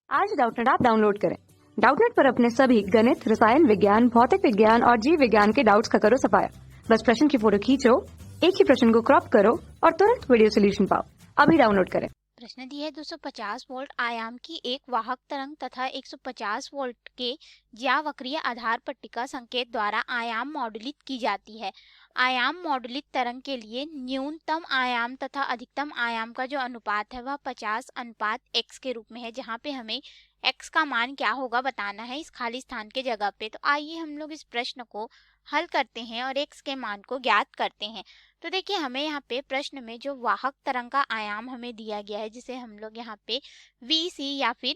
आज Doubtnut app download करें। Doubtnut पर अपने सभी गणित, रसायन विज्ञान, भौतिक विज्ञान और जीव विज्ञान के डाउट्स का करो सफाया। बस प्रश्न की फोटो खींचो, एक ही प्रश्न को क्रॉप करो और तुरंत वीडियो सोल्यूशन पाओ। अभी डाउनलोड करें। प्रश्न दी है 250 वोल्ट आयाम की एक वाहक तरंग तथा 150 वोल्ट के ज्यावक्रीय आधार पट्टिका संकेत द्वारा आयाम मॉडुलित की जाती है। आयाम मॉडुलित तरंग के लिए न्यूनतम आयाम तथा अधिकतम आयाम का जो अनुपात है वह 50:x के रूप में है, जहाँ पे हमें x का मान क्या होगा बताना है इस खाली स्थान के जगह पे। तो आइए हम लोग इस प्रश्न को हल करते हैं और x के मान को ज्ञात करते हैं। तो देखिए हमें यहाँ पे प्रश्न में जो वाहक तरंग का आयाम हमें दिया गया है, जिसे हम लोग यहाँ पे VC या फिर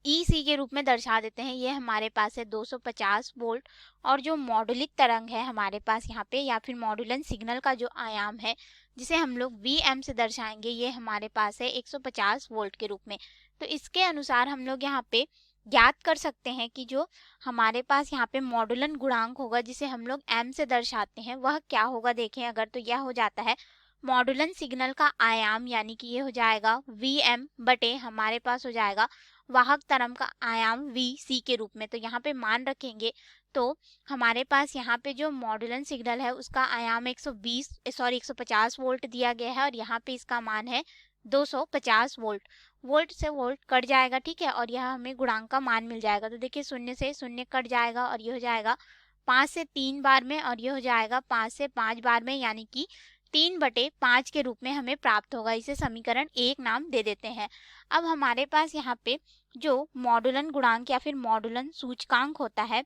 EC के रूप में दर्शा देते हैं, ये हमारे पास है 250 वोल्ट। और जो मॉडुलित तरंग है हमारे पास यहाँ पे या फिर मॉडुलन सिग्नल का जो आयाम है जिसे हम लोग VM से दर्शाएंगे, ये हमारे पास है 150 वोल्ट के रूप में। तो इसके अनुसार हम लोग यहाँ पे ज्ञात कर सकते हैं कि जो हमारे पास यहाँ पे मॉडुलन गुणांक होगा जिसे हम लोग m से दर्शाते हैं वह क्या होगा। देखें अगर तो यह हो जाता है मॉडुलन सिग्नल का आयाम, यानी कि ये हो जाएगा VM बटे हमारे पास हो जाएगा वाहक तरंग का आयाम VC के रूप में। तो यहाँ पे मान रखेंगे तो हमारे पास यहाँ पे जो मॉडुलन सिग्नल है उसका आयाम 150 वोल्ट दिया गया है और यहाँ पे इसका मान है 250 वोल्ट। वोल्ट से वोल्ट कट जाएगा, ठीक है, और यह हमें गुणांक का मान मिल जाएगा। तो देखिए 0 से 0 कट जाएगा और ये हो जाएगा 5 से 3 बार में और ये हो जाएगा 5 से 5 बार में, यानी कि 3/5 के रूप में हमें प्राप्त होगा। इसे समीकरण 1 नाम दे देते हैं। अब हमारे पास यहाँ पे जो मॉडुलन गुणांक या फिर मॉडुलन सूचकांक होता है,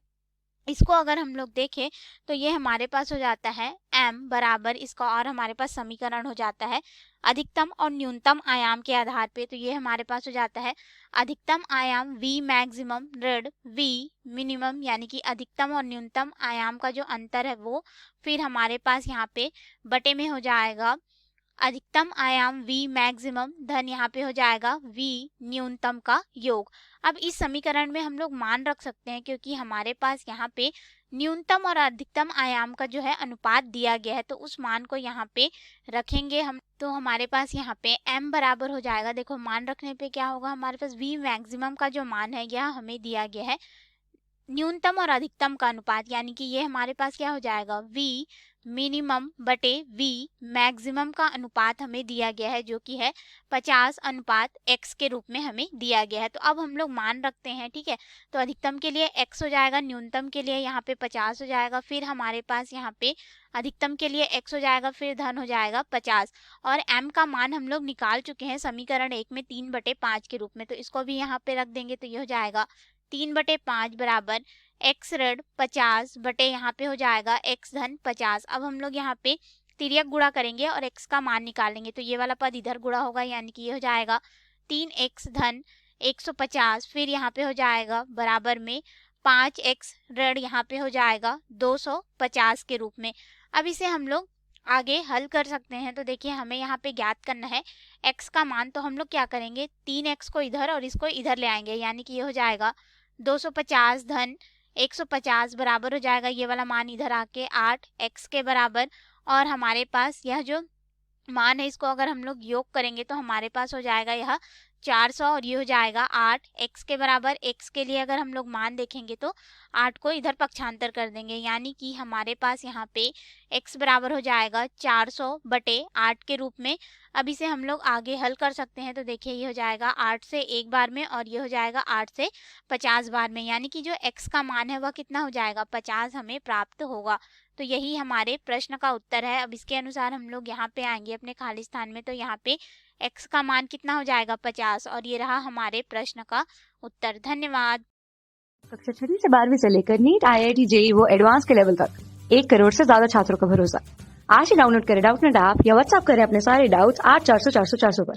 इसको अगर हम लोग देखें तो ये हमारे पास हो जाता है m बराबर इसका, और हमारे पास समीकरण हो जाता है अधिकतम और न्यूनतम आयाम के आधार पे। तो ये हमारे पास हो जाता है अधिकतम आयाम V मैक्सिमम ऋण V मिनिमम, यानी कि अधिकतम और न्यूनतम आयाम का जो अंतर है वो, फिर हमारे पास यहाँ पे बटे में हो जाएगा अधिकतम आयाम V मैक्सिमम धन यहाँ पे हो जाएगा V न्यूनतम का योग। अब इस समीकरण में हम लोग मान रख सकते हैं क्योंकि हमारे पास यहाँ पे न्यूनतम और अधिकतम आयाम का जो है अनुपात दिया गया है, तो उस मान को यहाँ पे रखेंगे हम। तो हमारे पास यहाँ पे m बराबर हो जाएगा, देखो मान रखने पे क्या होगा, हमारे पास V मैक्सिमम का जो मान है यह हमें दिया गया है न्यूनतम और अधिकतम का अनुपात, यानी कि ये हमारे पास क्या हो जाएगा V मिनिमम बटे V मैक्सिमम का अनुपात हमें दिया गया है, जो कि है 50:x के रूप में हमें दिया गया है। तो अब हम लोग मान रखते हैं, ठीक है। तो अधिकतम के लिए x हो जाएगा, न्यूनतम के लिए यहाँ पे 50 हो जाएगा, फिर हमारे पास यहाँ पे अधिकतम के लिए x हो जाएगा, फिर धन हो जाएगा 50, और m का मान हम लोग निकाल चुके हैं समीकरण 1 में 3/5 के रूप में। तो इसको भी यहाँ पे रख देंगे, तो ये हो जाएगा 3/5 बराबर x ऋण 50 बटे यहाँ पे हो जाएगा x धन 50। अब हम लोग यहाँ पे तिर्यक गुणा करेंगे और x का मान निकालेंगे, तो ये वाला पद इधर गुणा होगा, यानी कि ये हो जाएगा 3x धन 150, फिर यहाँ पे हो जाएगा बराबर में 5x ऋण यहाँ पे हो जाएगा 250 के रूप में। अब इसे हम लोग आगे हल कर सकते हैं। तो देखिए हमें यहाँ पे ज्ञात करना है x का मान, तो हम लोग क्या करेंगे 3x को इधर और इसको इधर ले आएंगे, यानी कि ये हो जाएगा 250 धन 150 बराबर हो जाएगा ये वाला मान इधर आके 8x के बराबर, और हमारे पास यह जो मान है इसको अगर हम लोग योग करेंगे तो हमारे पास हो जाएगा यह 400 और ये हो जाएगा 8x के बराबर। x के लिए अगर हम लोग मान देखेंगे तो 8 को इधर पक्षांतर कर देंगे, यानी कि हमारे पास यहाँ पे x बराबर हो जाएगा 400/8 के रूप में। अब इसे हम लोग आगे हल कर सकते हैं। तो देखिए ये हो जाएगा 8 से 1 बार में और ये हो जाएगा 8 से 50 बार में, यानी कि जो x का मान है वह कितना हो जाएगा 50 हमें प्राप्त होगा। तो यही हमारे प्रश्न का उत्तर है। अब इसके अनुसार हम लोग यहाँ पे आएंगे अपने खाली स्थान में, तो यहाँ पे x का मान कितना हो जाएगा 50, और ये रहा हमारे प्रश्न का उत्तर। धन्यवाद। कक्षा 6 से 12वीं से लेकर नीट, IIT, JEE वो एडवांस के लेवल तक 1 करोड़ से ज्यादा छात्रों का भरोसा। आज ही डाउनलोड करें डाउटनेट ऐप या व्हाट्सएप करें अपने सारे डाउट्स 8400 400 400 पर।